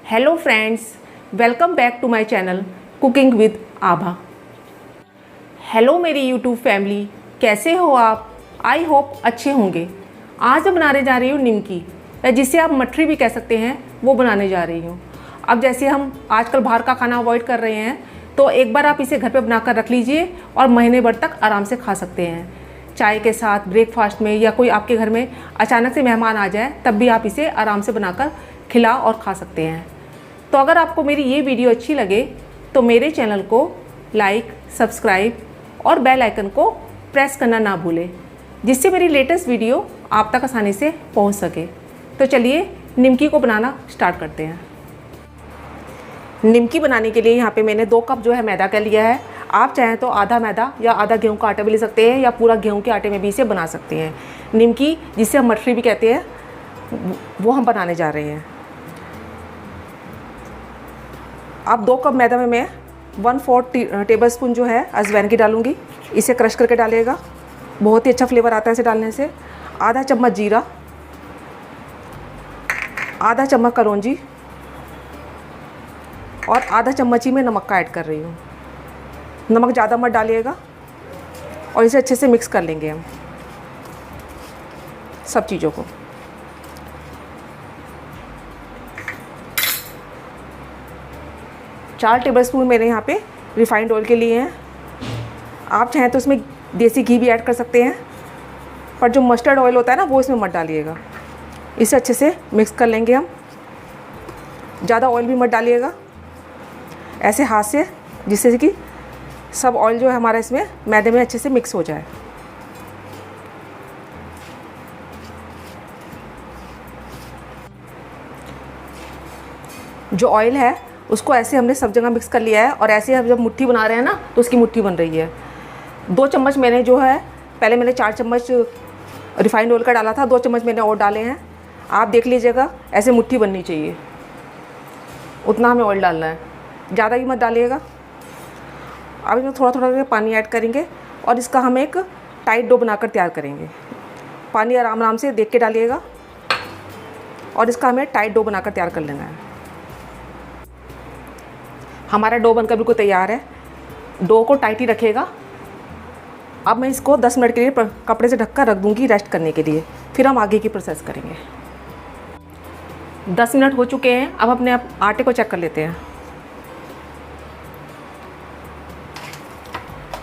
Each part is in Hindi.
Hello friends, welcome back to my channel cooking with Abha. Hello मेरी यूट्यूब फैमिली, कैसे हो आप? आई होप अच्छे होंगे। आज मैं बनाने जा रही हूँ निमकी, या जिसे आप मठरी भी कह सकते हैं, वो बनाने जा रही हूँ। अब जैसे हम आजकल बाहर का खाना अवॉइड कर रहे हैं, तो एक बार आप इसे घर पे बनाकर रख लीजिए और महीने भर तक आराम से खा सकते हैं। चाय के साथ, ब्रेकफास्ट में, या कोई आपके घर में अचानक से मेहमान आ जाए तब भी आप इसे आराम से बनाकर खिला और खा सकते हैं। तो अगर आपको मेरी ये वीडियो अच्छी लगे तो मेरे चैनल को लाइक, सब्सक्राइब और बेल आइकन को प्रेस करना ना भूलें, जिससे मेरी लेटेस्ट वीडियो आप तक आसानी से पहुंच सके। तो चलिए निमकी को बनाना स्टार्ट करते हैं। निमकी बनाने के लिए यहाँ पे मैंने 2 कप जो है मैदा का लिया है। आप चाहें तो आधा मैदा या आधा गेहूं का आटा भी ले सकते हैं, या पूरा गेहूं के आटे में भी इसे बना सकते हैं। निमकी, जिसे हम मठरी भी कहते हैं, वो हम बनाने जा रहे हैं। अब 2 कप मैदा में मैं 1/4 टेबलस्पून जो है अजवाइन की डालूंगी। इसे क्रश करके डालिएगा, बहुत ही अच्छा फ्लेवर आता है इसे डालने से। आधा चम्मच जीरा, आधा चम्मच कलौंजी और आधा चम्मच ही मैं नमक का ऐड कर रही हूँ। नमक ज़्यादा मत डालिएगा और इसे अच्छे से मिक्स कर लेंगे हम सब चीज़ों को। चार टेबलस्पून मैंने यहाँ पे रिफाइंड ऑयल के लिए हैं। आप चाहें तो इसमें देसी घी भी ऐड कर सकते हैं, पर जो मस्टर्ड ऑयल होता है ना, वो इसमें मत डालिएगा। इसे अच्छे से मिक्स कर लेंगे हम। ज़्यादा ऑयल भी मत डालिएगा, ऐसे हाथ से, जिससे कि सब ऑयल जो है हमारा इसमें मैदे में अच्छे से मिक्स हो जाए। जो ऑयल है उसको ऐसे हमने सब जगह मिक्स कर लिया है, और ऐसे हम जब मुट्ठी बना रहे हैं ना, तो उसकी मुट्ठी बन रही है। 2 चम्मच मैंने जो है, पहले मैंने 4 चम्मच रिफाइंड ऑयल का डाला था, 2 चम्मच मैंने और डाले हैं। आप देख लीजिएगा, ऐसे मुट्ठी बननी चाहिए, उतना हमें ऑयल डालना है, ज़्यादा ही मत डालिएगा। अब इसमें थोड़ा थोड़ा करके पानी ऐड करेंगे और इसका हम एक टाइट डो बनाकर तैयार करेंगे। पानी आराम आराम से देख के डालिएगा, और इसका हमें टाइट डो बनाकर तैयार कर लेना है। हमारा डो बनकर बिल्कुल तैयार है। डो को टाइट ही रखिएगा। अब मैं इसको 10 मिनट के लिए कपड़े से ढककर रख दूँगी रेस्ट करने के लिए, फिर हम आगे की प्रोसेस करेंगे। 10 मिनट हो चुके हैं। अब अपने आटे को चेक कर लेते हैं।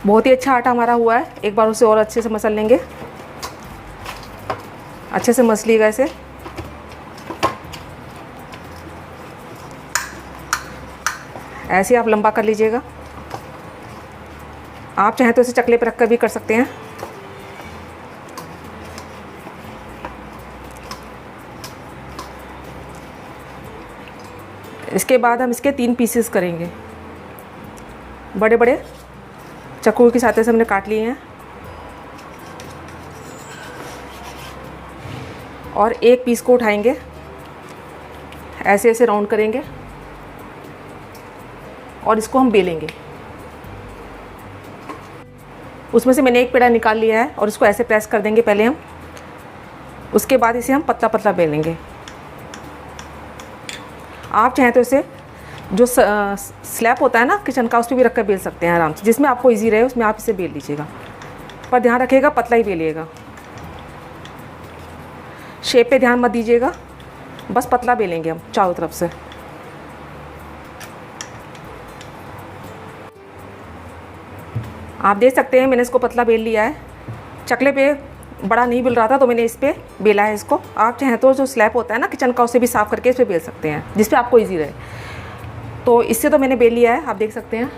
बहुत ही अच्छा आटा हमारा हुआ है। एक बार उसे और अच्छे से मसल लेंगे। अच्छे से मसलिएगा इसे। ऐसे आप लंबा कर लीजिएगा। आप चाहें तो इसे चकले पर रखकर भी कर सकते हैं। इसके बाद हम इसके 3 पीसेस करेंगे। बड़े बड़े चाकू की सहायता से हमने काट लिए हैं, और एक पीस को उठाएंगे, ऐसे ऐसे राउंड करेंगे और इसको हम बेलेंगे। उसमें से मैंने एक पेड़ा निकाल लिया है और इसको ऐसे प्रेस कर देंगे पहले हम। उसके बाद इसे हम पतला पतला बेलेंगे। आप चाहें तो इसे जो स्लैब होता है ना किचन का, उस पर भी रख कर बेल सकते हैं आराम से, जिसमें आपको इजी रहे उसमें आप इसे बेल लीजिएगा। पर ध्यान रखिएगा, पतला ही बेलिएगा। शेप पे ध्यान मत दीजिएगा, बस पतला बेलेंगे हम चारों तरफ से। आप देख सकते हैं मैंने इसको पतला बेल लिया है। चकले पे बड़ा नहीं बेल रहा था तो मैंने इस पर बेला है इसको। आप चाहें तो जो स्लैब होता है ना किचन का, उसे भी साफ़ करके इस पर बेल सकते हैं, जिस पे आपको इजी रहे। तो इससे तो मैंने बेल लिया है, आप देख सकते हैं।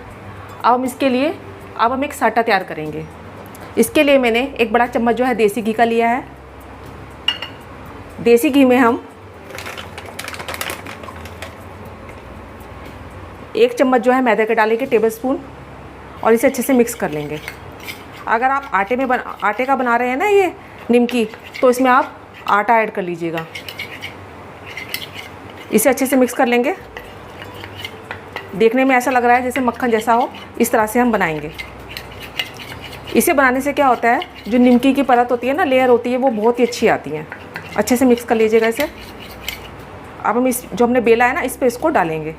अब हम एक साटा तैयार करेंगे। इसके लिए मैंने एक बड़ा चम्मच जो है देसी घी का लिया है। देसी घी में हम 1 चम्मच जो है मैदे के डालेंगे, टेबलस्पून, और इसे अच्छे से मिक्स कर लेंगे। अगर आप आटे का बना रहे हैं ना ये निमकी, तो इसमें आप आटा ऐड कर लीजिएगा। इसे अच्छे से मिक्स कर लेंगे। देखने में ऐसा लग रहा है जैसे मक्खन जैसा हो, इस तरह से हम बनाएंगे। इसे बनाने से क्या होता है, जो निमकी की परत होती है ना, लेयर होती है, वो बहुत ही अच्छी आती है। अच्छे से मिक्स कर लीजिएगा इसे। अब हम इस जो हमने बेला है ना, इस पे इसको डालेंगे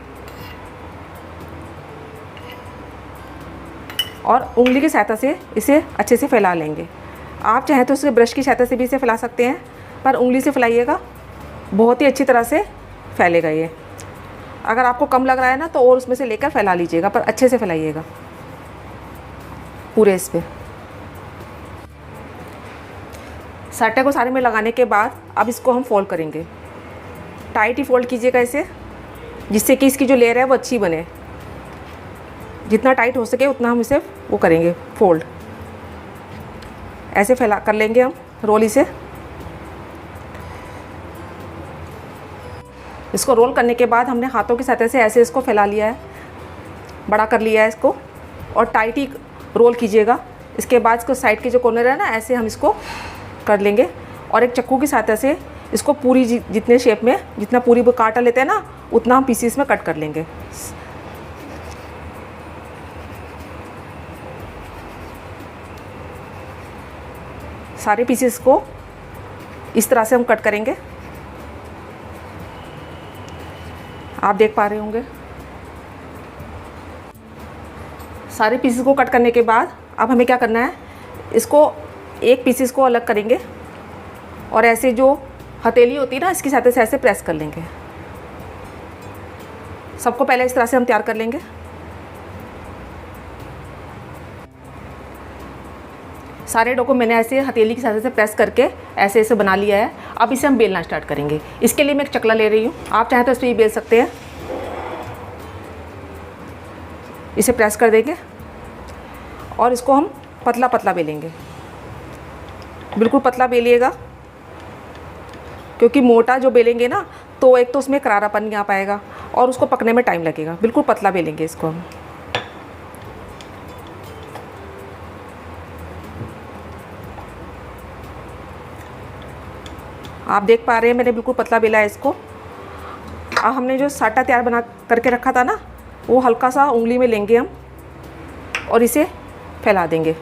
और उंगली की सहायता से इसे अच्छे से फैला लेंगे। आप चाहें तो इसे ब्रश की सहायता से भी इसे फैला सकते हैं, पर उंगली से फैलाइएगा, बहुत ही अच्छी तरह से फैलेगा ये। अगर आपको कम लग रहा है ना, तो और उसमें से लेकर फैला लीजिएगा, पर अच्छे से फैलाइएगा पूरे इस पे। साटे को सारे में लगाने के बाद अब इसको हम फोल्ड करेंगे। टाइट ही फोल्ड कीजिएगा इसे, जिससे कि इसकी जो लेयर है वो अच्छी बने। जितना टाइट हो सके उतना हम इसे वो करेंगे फोल्ड। ऐसे फैला कर लेंगे हम रोल इसे। इसको रोल करने के बाद हमने हाथों की सहायता से ऐसे इसको फैला लिया है, बड़ा कर लिया है इसको, और टाइट ही रोल कीजिएगा। इसके बाद इसको साइड के जो कॉर्नर है ना, ऐसे हम इसको कर लेंगे और एक चाकू की सहायता से इसको पूरी जितने शेप में, जितना पूरी वो काटा लेते हैं ना, उतना हम पीसीस में कट कर लेंगे। सारे पीसेस को इस तरह से हम कट करेंगे। आप देख पा रहे होंगे। सारे पीसेस को कट करने के बाद अब हमें क्या करना है, इसको एक पीसेस को अलग करेंगे और ऐसे जो हथेली होती है ना, इसकी सहायता से ऐसे प्रेस कर लेंगे। सबको पहले इस तरह से हम तैयार कर लेंगे। सारे डो को मैंने ऐसे हथेली की सहायता से प्रेस करके ऐसे ऐसे बना लिया है। अब इसे हम बेलना स्टार्ट करेंगे। इसके लिए मैं एक चकला ले रही हूँ, आप चाहें तो इस पर बेल सकते हैं। इसे प्रेस कर देंगे और इसको हम पतला पतला बेलेंगे। बिल्कुल पतला बेलिएगा, क्योंकि मोटा जो बेलेंगे ना, तो एक तो उसमें करारापन नहीं आ पाएगा और उसको पकने में टाइम लगेगा। बिल्कुल पतला बेलेंगे इसको हम। आप देख पा रहे हैं मैंने बिल्कुल पतला बेला है इसको। अब हमने जो साटा तैयार बना करके रखा था ना, वो हल्का सा उंगली में लेंगे हम और इसे फैला देंगे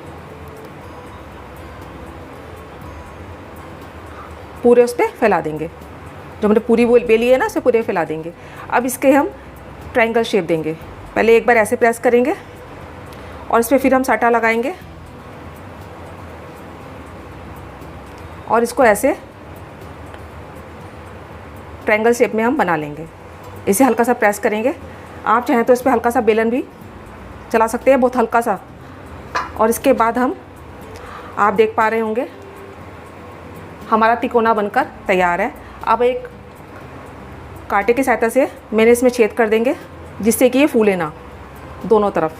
पूरे, उस पर फैला देंगे। जो हमने पूरी बेली है ना, उसे पूरे फैला देंगे। अब इसके हम ट्रायंगल शेप देंगे। पहले एक बार ऐसे प्रेस करेंगे और इस पर फिर हम साटा लगाएंगे और इसको ऐसे ट्रायंगल शेप में हम बना लेंगे। इसे हल्का सा प्रेस करेंगे। आप चाहें तो इस पर हल्का सा बेलन भी चला सकते हैं, बहुत हल्का सा। और इसके बाद हम, आप देख पा रहे होंगे, हमारा तिकोना बनकर तैयार है। अब एक कांटे की सहायता से मैंने इसमें छेद कर देंगे, जिससे कि ये फूले ना दोनों तरफ।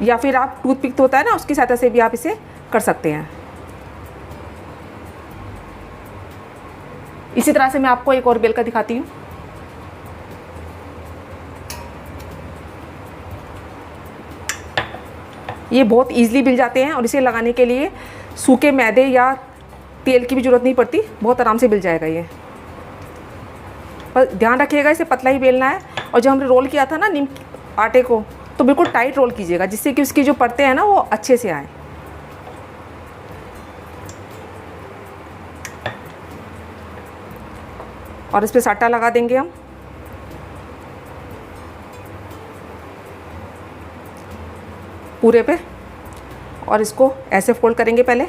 या फिर आप टूथपिक होता है ना, उसकी सहायता से भी आप इसे कर सकते हैं। इसी तरह से मैं आपको एक और बेल का दिखाती हूँ। ये बहुत ईजिली बिल जाते हैं और इसे लगाने के लिए सूखे मैदे या तेल की भी ज़रूरत नहीं पड़ती, बहुत आराम से बिल जाएगा ये। पर ध्यान रखिएगा, इसे पतला ही बेलना है। और जब हमने रोल किया था ना नीम आटे को, तो बिल्कुल टाइट रोल कीजिएगा, जिससे कि उसकी जो परतें हैं ना, वो अच्छे से आए। और इस पर साटा लगा देंगे हम। पूरे पे, और इसको ऐसे फोल्ड करेंगे पहले,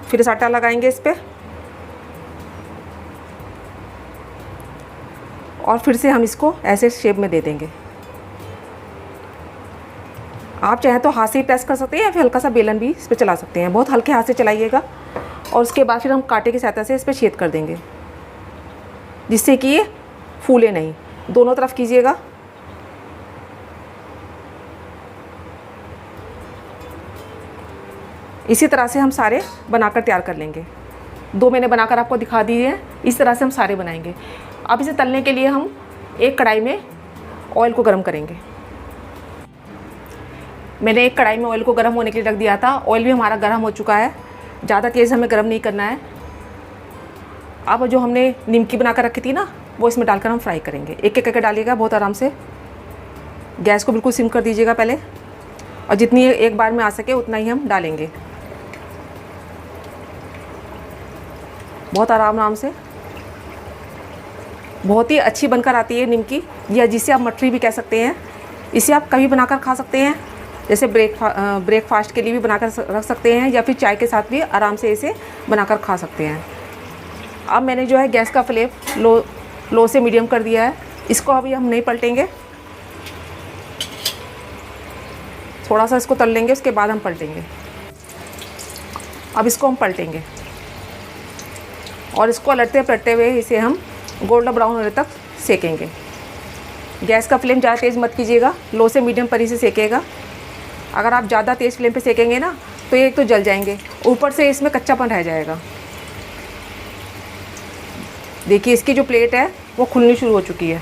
फिर साटा लगाएंगे इस पे, और फिर से हम इसको ऐसे शेप में दे देंगे। आप चाहें तो हाथ से ही प्रेस कर सकते हैं या फिर हल्का सा बेलन भी इस पर चला सकते हैं। बहुत हल्के हाथ से चलाइएगा। और उसके बाद फिर हम कांटे की सहायता से इस पर छेद कर देंगे, जिससे कि ये फूले नहीं। दोनों तरफ कीजिएगा। इसी तरह से हम सारे बनाकर तैयार कर लेंगे। दो मैंने बनाकर आपको दिखा दिए हैं। इस तरह से हम सारे बनाएंगे। अब इसे तलने के लिए हम एक कढ़ाई में ऑयल को गर्म करेंगे। मैंने एक कढ़ाई में ऑयल को गर्म होने के लिए रख दिया था। ऑयल भी हमारा गर्म हो चुका है। ज़्यादा तेज़ हमें गर्म नहीं करना है। अब जो हमने निमकी बना कर रखी थी ना, वो इसमें डालकर हम फ्राई करेंगे। एक एक करके डालिएगा बहुत आराम से। गैस को बिल्कुल सिम कर दीजिएगा पहले, और जितनी एक बार में आ सके उतना ही हम डालेंगे, बहुत आराम आराम से। बहुत ही अच्छी बनकर आती है निमकी, या जिसे आप मठरी भी कह सकते हैं। इसे आप कभी बनाकर खा सकते हैं, जैसे ब्रेकफास्ट के लिए भी बनाकर रख सकते हैं, या फिर चाय के साथ भी आराम से इसे बनाकर खा सकते हैं। अब मैंने जो है गैस का फ्लेम लो से मीडियम कर दिया है। इसको अभी हम नहीं पलटेंगे, थोड़ा सा इसको तल लेंगे, उसके बाद हम पलटेंगे। अब इसको हम पलटेंगे और इसको पलटते पलटते हुए इसे हम गोल्डन ब्राउन होने तक सेकेंगे। गैस का फ्लेम ज़्यादा तेज़ मत कीजिएगा, लो से मीडियम पर ही से सेकेगा। अगर आप ज़्यादा तेज़ फ्लेम पे सेकेंगे ना तो एक तो जल जाएंगे, ऊपर से इसमें कच्चापन रह जाएगा। देखिए इसकी जो प्लेट है वो खुलनी शुरू हो चुकी है।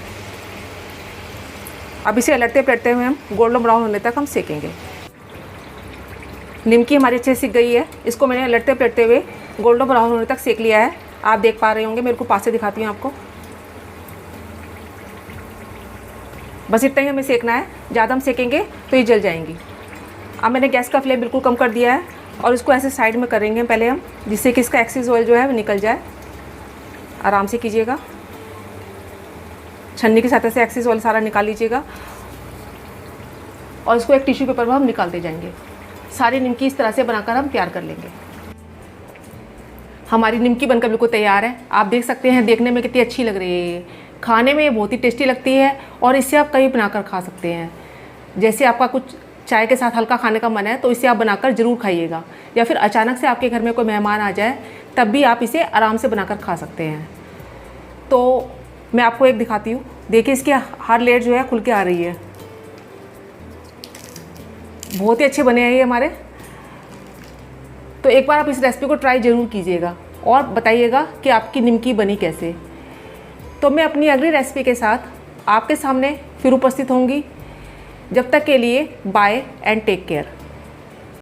अब इसे पलटते पलटते हुए हम गोल्डन ब्राउन होने तक हम सेकेंगे। निमकी हमारी अच्छे से सिक गई है। इसको मैंने पलटते पलटते हुए गोल्डन ब्राउन होने तक सेक लिया है। आप देख पा रहे होंगे, मेरे को पास से दिखाती हूँ आपको। बस इतना ही हमें सेकना है, ज़्यादा हम सेकेंगे तो ये जल जाएंगी। अब मैंने गैस का फ्लेम बिल्कुल कम कर दिया है और इसको ऐसे साइड में करेंगे पहले हम, जिससे कि इसका एक्सेस ऑयल जो है वो निकल जाए। आराम से कीजिएगा, छन्नी के साथ ऐसे एक्सेस ऑयल सारा निकाल लीजिएगा और इसको एक टिश्यू पेपर पर हम निकालते जाएंगे। सारी निमकी इस तरह से बनाकर हम तैयार कर लेंगे। हमारी निमकी बनकर बिल्कुल तैयार है। आप देख सकते हैं देखने में कितनी अच्छी लग रही है, खाने में बहुत ही टेस्टी लगती है और इसे आप कहीं बनाकर खा सकते हैं। जैसे आपका कुछ चाय के साथ हल्का खाने का मन है तो इसे आप बनाकर ज़रूर खाइएगा, या फिर अचानक से आपके घर में कोई मेहमान आ जाए तब भी आप इसे आराम से बनाकर खा सकते हैं। तो मैं आपको एक दिखाती हूँ, देखिए इसकी हर लेयर जो है खुल के आ रही है। बहुत ही अच्छे बने हैं ये हमारे। तो एक बार आप इस रेसिपी को ट्राई ज़रूर कीजिएगा और बताइएगा कि आपकी निमकी बनी कैसे। तो मैं अपनी अगली रेसिपी के साथ आपके सामने फिर उपस्थित होंगी। जब तक के लिए बाय एंड टेक केयर।